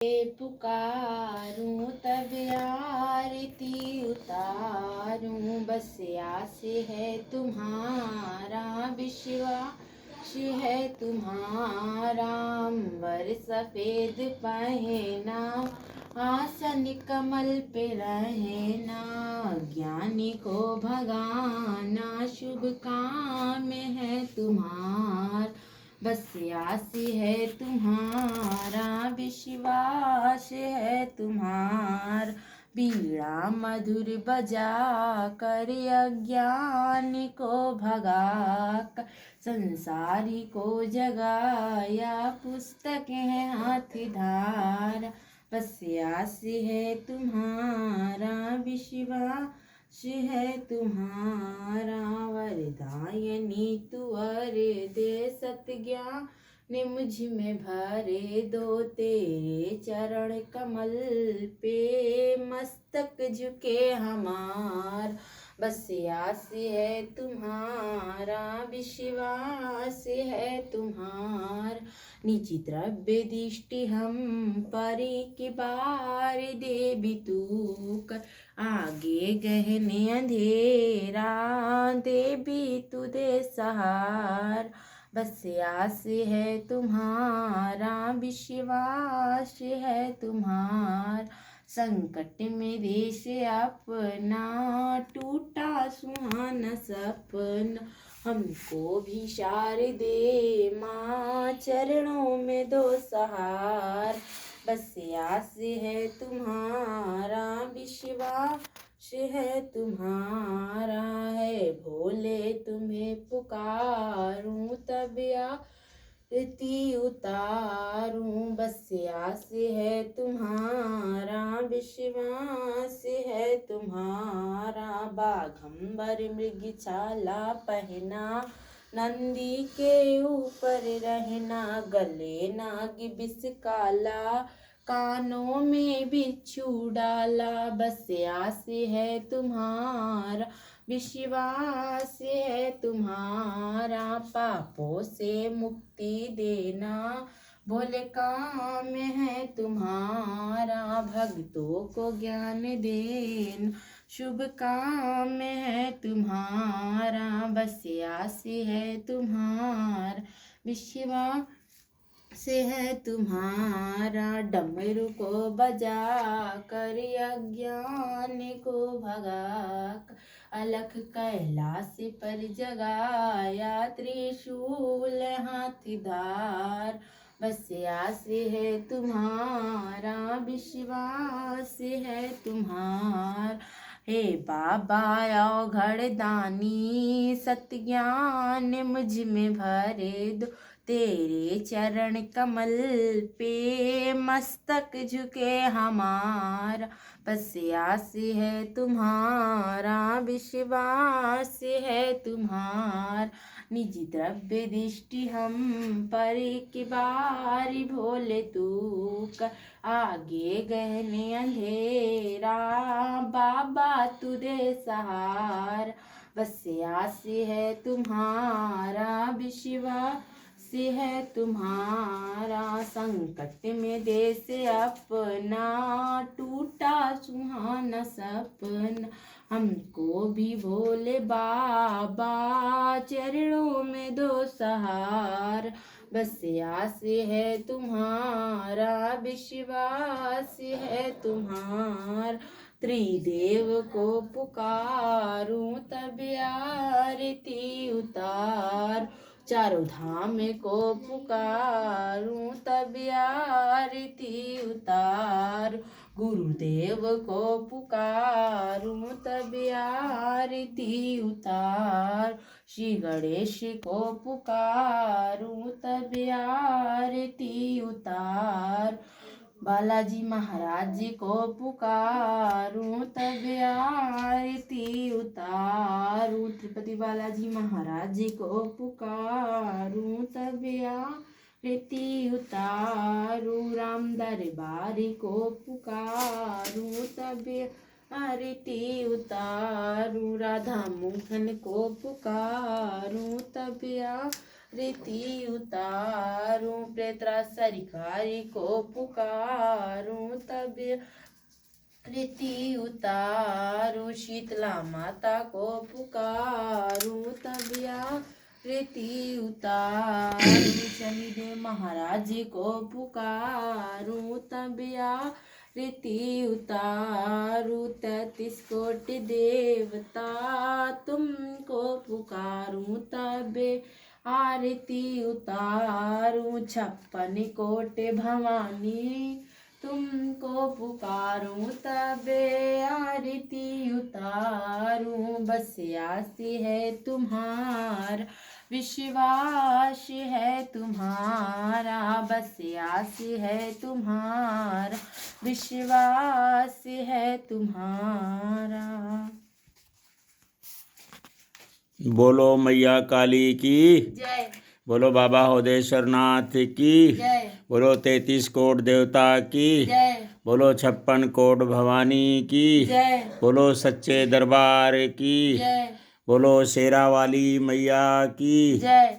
पुकारूं तब आरती उतारूं, बस आस है तुम्हारा विश्वास है तुम्हारा। अंबर सफेद पहना आसन कमल पे रहना, ज्ञानी को भगाना शुभ काम है तुम्हार। बस आस है तुम्हारा विश्वास है तुम्हार। बीड़ा मधुर बजा कर अज्ञान को भगा कर, संसारी को जगाया पुस्तक है हाथ धार। बस आस है तुम्हारा विश्वास है तुम्हारा। वरदायनी तुअर दे सतज्ञान ने मुझ में भरे दो, तेरे चरण कमल पे मस्तक झुके हमार। बस आस है तुम्हारा विश्वास है तुम्हार। निजी द्रव्य दृष्टि हम पर की बार देवी तू कर, आगे गहने अंधेरा देवी तू दे सहार। बस आस है तुम्हारा विश्वास है तुम्हार। संकट में देश अपना टूटा सुहाना सपना, हमको भी शारदे माँ चरणों में दो सहार। बस आस है तुम्हारा विश्वास है तुम्हारा। है भोले तुम्हें पुकारूं तब आरती उतारूं, बस आस है तुम्हारा विश्वास है तुम्हारा। बाघंबर मृगछाला पहना नंदी के ऊपर रहना, गले नाग विष काला कानों में बिच्छू डाला। बस आस है तुम्हारा विश्वास है तुम्हारा। पापों से मुक्ति देना भोले काम है तुम्हारा। भक्तों को ज्ञान देना शुभ काम है तुम्हारा। बस आस है तुम्हारा विश्वास से है तुम्हारा। डमरू को बजा कर अज्ञान को भगा कर, अलख कैलाश पर जगाया त्रिशूल हाथ धार। बस आस है तुम्हारा विश्वास है तुम्हार। हे बाबा अवघड़ दानी सत्ज्ञान मुझ में भरे दो, तेरे चरण कमल पे मस्तक झुके हमारा। बस आस है तुम्हारा विश्वास है तुम्हार। निज द्रव्य दृष्टि हम पर की बारी भोले तू कर, आगे गहने अंधेरा बाबा तू दे सहार। बस आस है तुम्हारा विश्वास है तुम्हारा। संकट में देश अपना टूटा सुहाना सपना, हमको भी भोले बाबा चरणों में दो सहार। बस आस है तुम्हारा विश्वास है तुम्हार। त्रिदेव को पुकारूं तब आरती उतार, चारों धाम को पुकारूं तब आरती उतार। गुरुदेव को पुकारूं तब आरती उतार। श्री गणेश को पुकारूं तब आरती उतार। बालाजी महाराज को पुकारूं तब आरती उतारूं। तिरुपति बालाजी महाराज को पुकारूं तब आरती उतारूं। राम दरबारी को पुकारूं तब आरती उतारूं। राधा मोहन को पुकारूं तब रीति उतारूं, प्रेतरा सरिकारी को पुकारूं, तब रीति उतारूं, शीतला माता को पुकारूं, तब या रीति उतारूं, शनिदेव महाराज को पुकारूं, तब या रीति उतारूं, 33 कोटि देवता तुमको पुकारूं, तब आरती उतारूं, 56 कोटि भवानी तुमको पुकारूं, तब आरती उतारूं, बस आसी है तुम्हारा, विश्वास है तुम्हारा, बस आसी है तुम्हारा, विश्वास है तुम्हारा। बोलो मैया काली की जय। बोलो बाबा होदेश्वर नाथ की जय। बोलो 33 कोट देवता की जय। बोलो 56 कोट भवानी की जय। बोलो सच्चे दरबार की जय। बोलो शेरा वाली मैया की जय।